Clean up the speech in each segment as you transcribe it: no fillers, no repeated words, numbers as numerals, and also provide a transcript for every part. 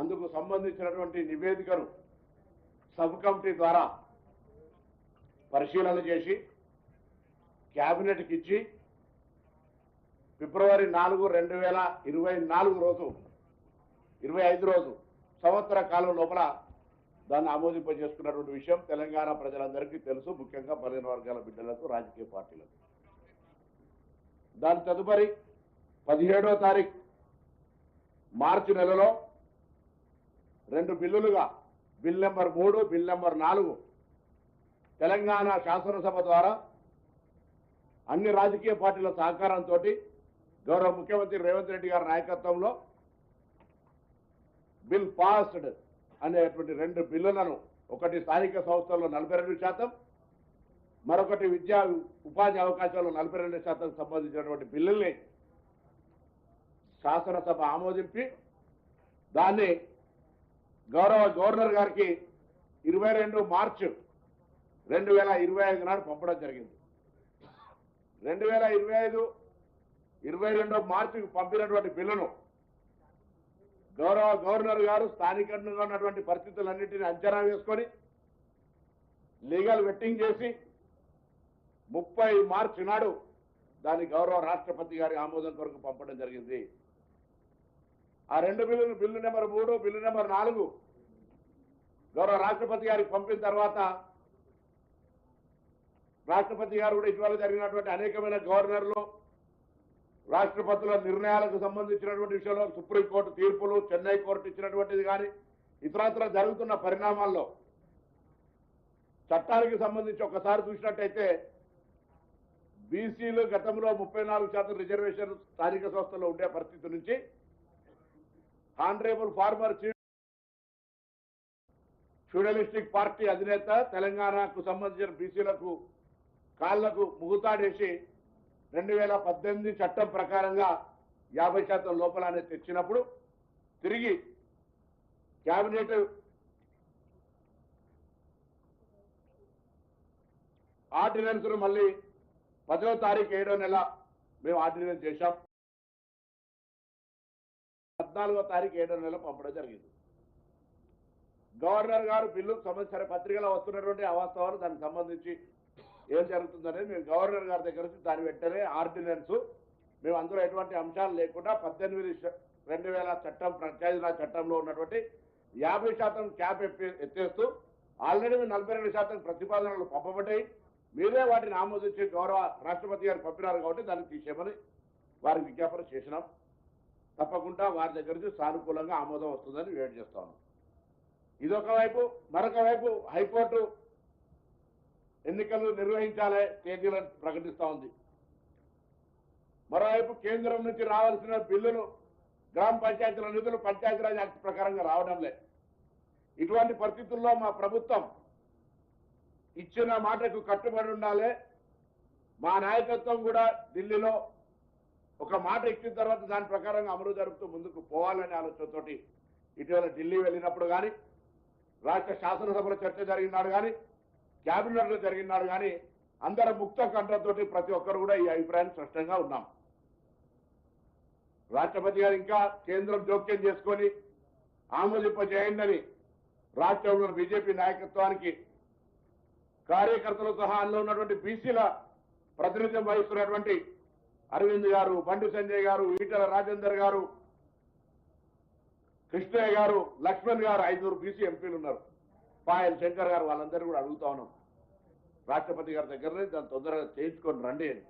అందుకు సంబంధించినటువంటి నివేదికను సబ్ కమిటీ ద్వారా పరిశీలన చేసి క్యాబినెట్కి ఇచ్చి ఫిబ్రవరి 4, 2024 రోజు 25 రోజు సంవత్సర కాలం లోపల దాన్ని ఆమోదింపజేసుకున్నటువంటి విషయం తెలంగాణ ప్రజలందరికీ తెలుసు, ముఖ్యంగా బలహీన వర్గాల బిడ్డలకు, రాజకీయ పార్టీలకు. దాని తదుపరి 17వ తారీఖు మార్చి నెలలో 2 బిల్లులుగా bill number 3, bill number 4 Telangana శాసనసభ ద్వారా అన్ని రాజకీయ పార్టీల సహకారంతో గౌరవ ముఖ్యమంత్రి రేవంత్ రెడ్డి గారి నాయకత్వంలో బిల్ పాస్డ్ అనేటువంటి 2 బిల్లులను, ఒకటి స్థానిక సంస్థల్లో 42%, మరొకటి విద్యా ఉపాధి అవకాశాలు 42% సంబంధించినటువంటి బిల్లుల్ని శాసనసభ ఆమోదించి దాన్ని గౌరవ గవర్నర్ గారికి 22 మార్చి 2025 నాడు పంపడం జరిగింది. 2025 22 మార్చికి పంపినటువంటి బిల్లును గౌరవ గవర్నర్ గారు స్థానికంగా ఉన్నటువంటి పరిస్థితులన్నింటినీ అంచనా వేసుకొని లీగల్ వెట్టింగ్ చేసి 30 మార్చి నాడు దాని గౌరవ రాష్ట్రపతి గారి ఆమోదం కొరకు పంపడం జరిగింది. ఆ 2 బిల్లులు, బిల్లు నెంబర్ 3, బిల్లు నెంబర్ 4 గౌరవ రాష్ట్రపతి గారికి పంపిన తర్వాత రాష్ట్రపతి గారు కూడా ఇటీవల జరిగినటువంటి అనేకమైన గవర్నర్లు, రాష్ట్రపతుల నిర్ణయాలకు సంబంధించినటువంటి విషయంలో సుప్రీంకోర్టు తీర్పులు, చెన్నై కోర్టు ఇచ్చినటువంటిది కానీ ఇతరత్ర జరుగుతున్న పరిణామాల్లో చట్టానికి సంబంధించి ఒకసారి చూసినట్టయితే బీసీలు గతంలో 34% రిజర్వేషన్ స్థానిక సంస్థల్లో ఉండే పరిస్థితి నుంచి honourable former chief feudalistic party అధినేత తెలంగాణకు సంబంధించిన బీసీలకు కాళ్లకు ముగుతాడేసి 2018 చట్టం ప్రకారంగా 50% లోపలనే తెచ్చినప్పుడు తిరిగి క్యాబినెట్ ఆర్డినెన్స్ మళ్ళీ 10వ తారీఖు 7వ నెల మేము ఆర్డినెన్స్ చేశాం. 14వ తారీఖు 7వ నెల పంపడం జరిగింది. గవర్నర్ గారు బిల్లుకు సంబంధించిన పత్రికలో వస్తున్నటువంటి అవాస్తవాలు దానికి సంబంధించి ఏం జరుగుతుందనేది మేము గవర్నర్ గారి దగ్గర నుంచి దాని వెంటనే ఆర్డినెన్స్ మేము అందులో ఎటువంటి అంశాలు లేకుండా 18/2000 చట్టం, పంచాయతీరాజ్ చట్టంలో ఉన్నటువంటి 50% క్యాప్ ఎత్తేస్తూ ఆల్రెడీ 42% ప్రతిపాదనలు పంపబడ్డాయి. మీరే వాటిని ఆమోదించి గౌరవ రాష్ట్రపతి గారు పంపినారు కాబట్టి దాన్ని తీసేయమని వారికి విజ్ఞాపన చేసినాం. తప్పకుండా వారి దగ్గర నుంచి సానుకూలంగా ఆమోదం వస్తుందని వెయిట్ చేస్తాను. ఇదొక వైపు. మరొక వైపు హైకోర్టు ఎన్నికలు నిర్వహించాలే తేదీలను ప్రకటిస్తూ ఉంది. మరోవైపు కేంద్రం నుంచి రావాల్సిన బిల్లులు, గ్రామ పంచాయతీల నిధులు పంచాయతీరాజ్ యాక్ట్ ప్రకారంగా రావడం లేదు. ఇటువంటి పరిస్థితుల్లో మా ప్రభుత్వం ఇచ్చిన మాటకు కట్టుబడి ఉండాలి. మా నాయకత్వం కూడా ఢిల్లీలో ఒక మాట ఇచ్చిన తర్వాత దాని ప్రకారంగా అమలు జరుపుతూ ముందుకు పోవాలనే ఆలోచనతోటి ఇటీవల ఢిల్లీ వెళ్ళినప్పుడు కానీ, రాష్ట్ర శాసనసభలో చర్చ జరిగినాడు కానీ, క్యాబినెట్లో జరిగినాడు కానీ అందరం ముక్త కంఠంతో ప్రతి ఒక్కరు కూడా ఈ అభిప్రాయాన్ని స్పష్టంగా ఉన్నాం. రాష్ట్రపతి గారు ఇంకా కేంద్రం జోక్యం చేసుకొని ఆమోదింపజేయండి రాష్ట్రంలో బీజేపీ నాయకత్వానికి, కార్యకర్తలు సహా అందులో ఉన్నటువంటి బీసీల ప్రాతినిధ్యం వహిస్తున్నటువంటి అరవింద్ గారు, బండి సంజయ్ గారు, ఈటల రాజేందర్ గారు, కృష్ణయ్య గారు, లక్ష్మణ్ గారు, 5 బీసీ ఎంపీలు ఉన్నారు, పాయల్ శంకర్ గారు, వాళ్ళందరూ కూడా అడుగుతా ఉన్నాం రాష్ట్రపతి గారి దగ్గరనే దాన్ని తొందరగా చేయించుకొని రండి అని.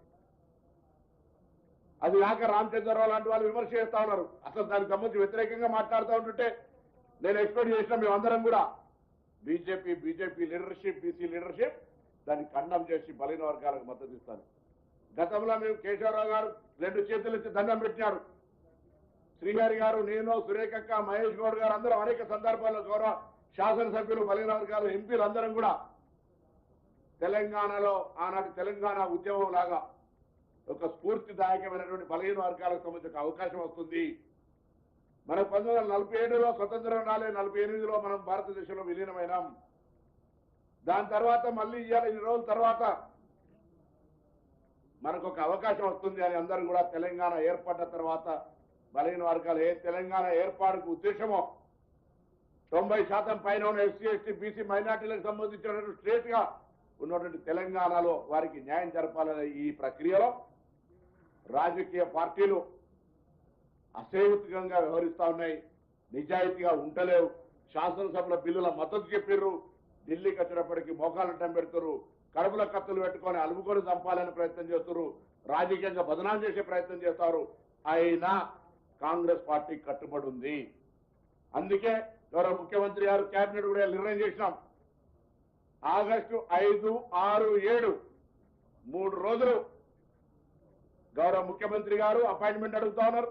అది కాక రామచంద్రరావు లాంటి వాళ్ళు విమర్శ చేస్తా ఉన్నారు. అసలు దానికి సంబంధించి వ్యతిరేకంగా మాట్లాడుతూ ఉంటుంటే నేను ఎక్స్పెక్ట్ చేసిన మేమందరం కూడా బీజేపీ లీడర్షిప్, బీసీ లీడర్షిప్ దాన్ని ఖండం చేసి బలహీన వర్గాలకు మద్దతు ఇస్తాను. గతంలో మేము కేశవరావు గారు 2 చేతులు ఇచ్చి దండం పెట్టినారు. శ్రీహరి గారు, నేను, సురేఖక్క, మహేష్ గౌడ్ గారు అందరం అనేక సందర్భాల్లో గౌరవ శాసనసభ్యులు, బలహీన వర్గాలు ఎంపీలు అందరం కూడా తెలంగాణలో ఆనాటి తెలంగాణ ఉద్యమం లాగా ఒక స్ఫూర్తిదాయకమైనటువంటి బలహీన వర్గాలకు సంబంధించిన అవకాశం వస్తుంది. మనం 1947లో స్వతంత్రం రాలే, 48లో మనం భారతదేశంలో విలీనమైనాం. దాని తర్వాత మళ్ళీ ఇవాళ 2 రోజుల తర్వాత మనకు ఒక అవకాశం వస్తుంది అని అందరూ కూడా తెలంగాణ ఏర్పడ్డ తర్వాత బలహీన వర్గాలు తెలంగాణ ఏర్పాటుకు ఉద్దేశమో 90% పైన ఉన్న ఎస్సీ ఎస్టీ బీసీ మైనార్టీలకు సంబంధించినటువంటి స్టేట్ గా ఉన్నటువంటి తెలంగాణలో వారికి న్యాయం జరపాలనే ఈ ప్రక్రియలో రాజకీయ పార్టీలు అసేవికంగా వ్యవహరిస్తా ఉన్నాయి, నిజాయితీగా ఉంటలేవు. శాసనసభల బిల్లుల మద్దతు చెప్పిర్రు, ఢిల్లీకి వచ్చినప్పటికీ మోకాలటం పెడుతున్నారు, కడుపుల కత్తులు పెట్టుకొని అలుముకొని చంపాలని ప్రయత్నం చేస్తున్నారు, రాజకీయంగా బదనాం చేసే ప్రయత్నం చేస్తారు. అయినా కాంగ్రెస్ పార్టీ కట్టుబడి ఉంది. అందుకే గౌరవ ముఖ్యమంత్రి గారు కేబినెట్ కూడా నిర్ణయం చేసినాం. ఆగస్టు 5, 6, 7 3 రోజులు గౌరవ ముఖ్యమంత్రి గారు అపాయింట్మెంట్ అడుగుతా ఉన్నారు.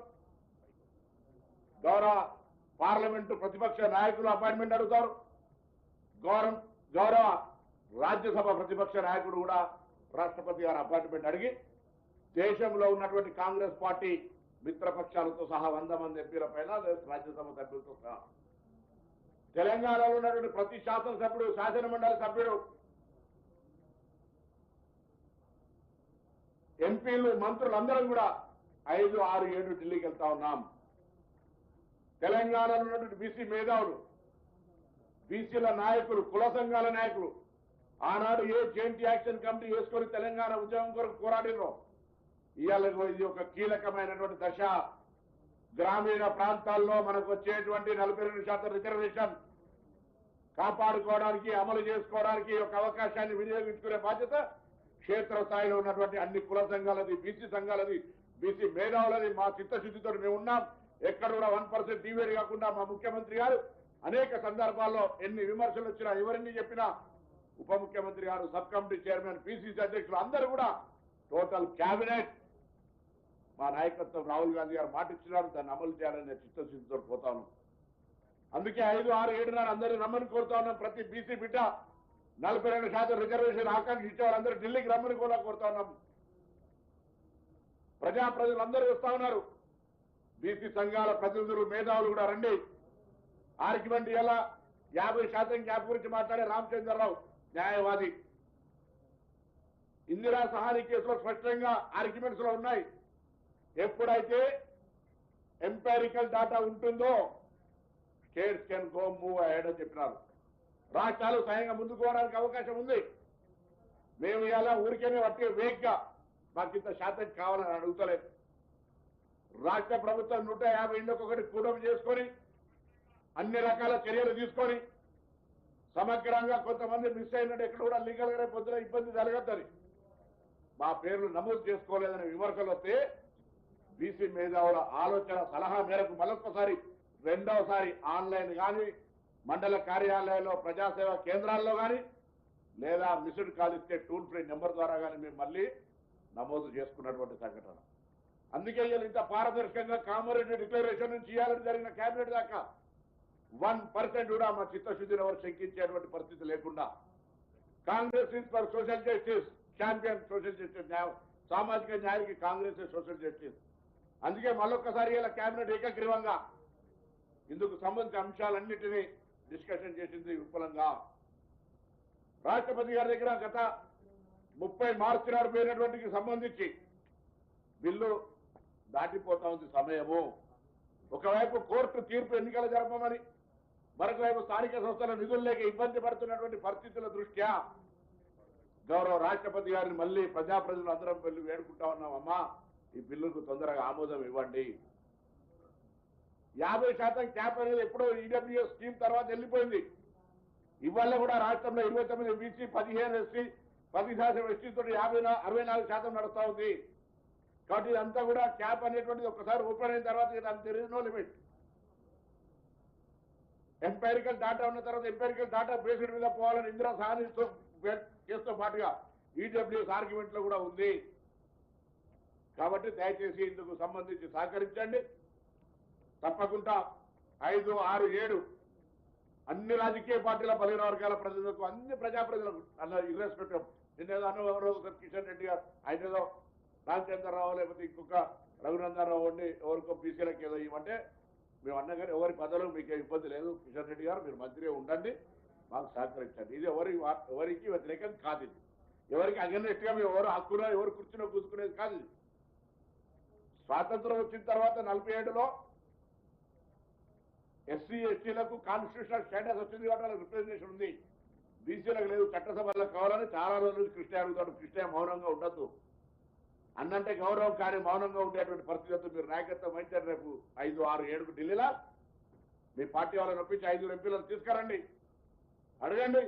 గౌరవ పార్లమెంటు ప్రతిపక్ష నాయకులు అపాయింట్మెంట్ అడుగుతారు. గౌరవ రాజ్యసభ ప్రతిపక్ష నాయకుడు కూడా రాష్ట్రపతి గారు అపాయింట్మెంట్ అడిగి దేశంలో ఉన్నటువంటి కాంగ్రెస్ పార్టీ మిత్రపక్షాలతో సహా 100 మంది ఎంపీల పైన రాజ్యసభ సభ్యులతో సహా తెలంగాణలో ఉన్నటువంటి ప్రతి శాసనసభ్యుడు, శాసనమండలి సభ్యుడు, ఎంపీలు, మంత్రులందరం కూడా 5, 6, 7 ఢిల్లీకి వెళ్తా ఉన్నాం. తెలంగాణలో ఉన్నటువంటి బీసీ మేధావులు, బీసీల నాయకులు, కుల సంఘాల నాయకులు ఆనాడు ఏ జాయింట్ యాక్షన్ కమిటీ వేసుకొని తెలంగాణ ఉద్యమం కొరకు పోరాడినో ఇవాళ ఇది ఒక కీలకమైనటువంటి దశ. గ్రామీణ ప్రాంతాల్లో మనకు వచ్చేటువంటి 42% రిజర్వేషన్ కాపాడుకోవడానికి, అమలు చేసుకోవడానికి ఒక అవకాశాన్ని వినియోగించుకునే బాధ్యత క్షేత్రస్థాయిలో ఉన్నటువంటి అన్ని కుల సంఘాలది, బీసీ సంఘాలది, బీసీ మేధావులది. మా చిత్తశుద్ధితో మేము ఉన్నాం. ఎక్కడ కూడా 1% డివేట్ కాకుండా మా ముఖ్యమంత్రి గారు అనేక సందర్భాల్లో ఎన్ని విమర్శలు వచ్చినా, ఎవరిని చెప్పినా ఉప ముఖ్యమంత్రి గారు, సబ్ కమిటీ చైర్మన్, పిసిసి అధ్యక్షులు అందరూ కూడా టోటల్ క్యాబినెట్ మా నాయకత్వం రాహుల్ గాంధీ గారు మాట ఇచ్చినారు, దాన్ని అమలు చేయాలనే చిత్తశుద్ధితో పోతా ఉన్నాం. అందుకే 5, 6, 7 నాడు అందరూ రమ్మని కోరుతా ఉన్నాం. ప్రతి బీసీ బిడ్డ 42% రిజర్వేషన్ ఆకాంక్షించే వాళ్ళందరూ ఢిల్లీకి రమ్మని కూడా కోరుతా ఉన్నాం. ప్రజలందరూ వస్తా ఉన్నారు. బీసీ సంఘాల ప్రతినిధులు, మేధావులు కూడా రండి. ఆర్గ్యుమెంట్ ఎలా 50% గ్యాప్ గురించి మాట్లాడే రామచంద్రరావు న్యాయవాది, ఇందిరా సహాని కేసులో స్పష్టంగా ఆర్గ్యుమెంట్స్ లో ఉన్నాయి. ఎప్పుడైతే ఎంపారికల్ డాటా ఉంటుందో states can go move ahead అని చెప్పినారు. రాష్ట్రాలు స్వయంగా ముందుకు పోవడానికి అవకాశం ఉంది. మేము ఇలా ఊరికేనే వట్టి వేగ్గా మాకు ఇంత శాతం కావాలని అడుగుతలేదు. రాష్ట్ర ప్రభుత్వం 150 ఇంకొకటి కూడపు చేసుకొని అన్ని రకాల చర్యలు తీసుకొని సమగ్రంగా కొంతమంది మిస్ అయినట్టు ఎక్కడ కూడా లీగల్ గా పొద్దున ఇబ్బంది జరగద్దని మా పేర్లు నమోదు చేసుకోలేదని విమర్శలు వస్తే బీసీ మేధావుల ఆలోచన సలహా మేరకు మరొకసారి, రెండవసారి ఆన్లైన్ కానీ, మండల కార్యాలయాల్లో, ప్రజాసేవా కేంద్రాల్లో కానీ, లేదా మిస్డ్ కాల్ ఇచ్చే టోల్ ఫ్రీ నెంబర్ ద్వారా కానీ మేము మళ్ళీ నమోదు చేసుకున్నటువంటి సంఘటన. అందుకే ఇంత పారదర్శకంగా కామారెడ్డి డిక్లరేషన్ నుంచి ఇవ్వాలని జరిగిన కేబినెట్ దాకా 1% కూడా మా చిత్తశుద్ధిని ఎవరు శంకించేటువంటి పరిస్థితి లేకుండా Congress is for social justice, champion social justice, న్యాయం, సామాజిక న్యాయానికి కాంగ్రెస్ సోషల్ జస్టిస్. అందుకే మళ్ళొక్కసారి ఇలా కేబినెట్ ఏకగ్రీవంగా ఇందుకు సంబంధించిన అంశాలన్నింటినీ డిస్కషన్ చేసింది విపులంగా. రాష్ట్రపతి గారి దగ్గర గత 30 మార్చి నాడు పోయినటువంటికి సంబంధించి బిల్లు దాటిపోతా ఉంది సమయము. ఒకవైపు కోర్టు తీర్పు ఎన్నికలు జరపమని, మరొక వైపు స్థానిక సంస్థల నిధులు లేక ఇబ్బంది పడుతున్నటువంటి పరిస్థితుల దృష్ట్యా గౌరవ రాష్ట్రపతి గారిని మళ్ళీ ప్రజలు అందరం వెళ్ళి వేడుకుంటా ఉన్నామమ్మా, ఈ బిల్లుకు తొందరగా ఆమోదం ఇవ్వండి. 50% క్యాప్ అనేది ఎప్పుడో ఈడబ్ల్యూఎస్ స్కీమ్ తర్వాత వెళ్ళిపోయింది. ఇవాళ కూడా రాష్ట్రంలో 29 బీసీ, 15 ఎస్సీ, 10% ఎస్టీతో 64% నడుస్తా ఉంది. కాబట్టి ఇదంతా కూడా క్యాప్ అనేటువంటిది ఒకసారి ఓపెన్ అయిన తర్వాత దానికి తెలియదు, నో లిమిట్. ఎంపారికల్ డాటా ఉన్న తర్వాత ఎంపారికల్ డాటా బేస్డ్ మీద పోవాలని ఇందిరా సహాని కేసుతో పాటుగా ఈడబ్ల్యూఎస్ ఆర్గ్యుమెంట్ లో కూడా ఉంది. కాబట్టి దయచేసి ఇందుకు సంబంధించి సహకరించండి. తప్పకుండా 5, 6, 7 అన్ని రాజకీయ పార్టీల 15 వర్గాల ప్రజలకు, అన్ని ప్రజాప్రతినిధులకు అన్న ఇర్రెస్పెక్టివ్. నిన్నేదో అన్నవరో కిషన్ రెడ్డి గారు, ఆయన ఏదో రామచంద్రరావు లేకపోతే ఇంకొక రఘునందనరావు ఉండి ఎవరికో బీసీలకు ఏదో ఇవ్వంటే మేము అన్నా కానీ ఎవరి పదవులు మీకు ఇబ్బంది లేదు. కిషన్ రెడ్డి గారు మీరు మంత్రిగా ఉండండి, మాకు సహకరించండి. ఇది ఎవరికి వ్యతిరేకం కాదు. ఇది ఎవరికి అగెన్స్ట్ గా మేము ఎవరు హక్కునో ఎవరు కూర్చునో కూర్చుకునేది కాదు. ఇది స్వాతంత్రం వచ్చిన తర్వాత 47లో ఎస్సీ ఎస్టీలకు కాన్స్టిట్యూషనల్ స్టేటస్ వచ్చింది కాబట్టి వాళ్ళకి రిప్రజెంటేషన్ ఉంది. బీసీలకు లేదు, చట్టసభలో కావాలని చాలా రోజులు కృష్ణ అడుగుతాడు. కృష్ణ మౌనంగా ఉండద్దు, అన్నంటే గౌరవం కానీ మౌనంగా ఉండేటువంటి పరిస్థితి మీరు నాయకత్వం వహించారు. రేపు 5, 6, 7 ఢిల్లీలో మీ పార్టీ వాళ్ళని ఒప్పించి 5 ఎంపీలను తీసుకురండి, అడగండి.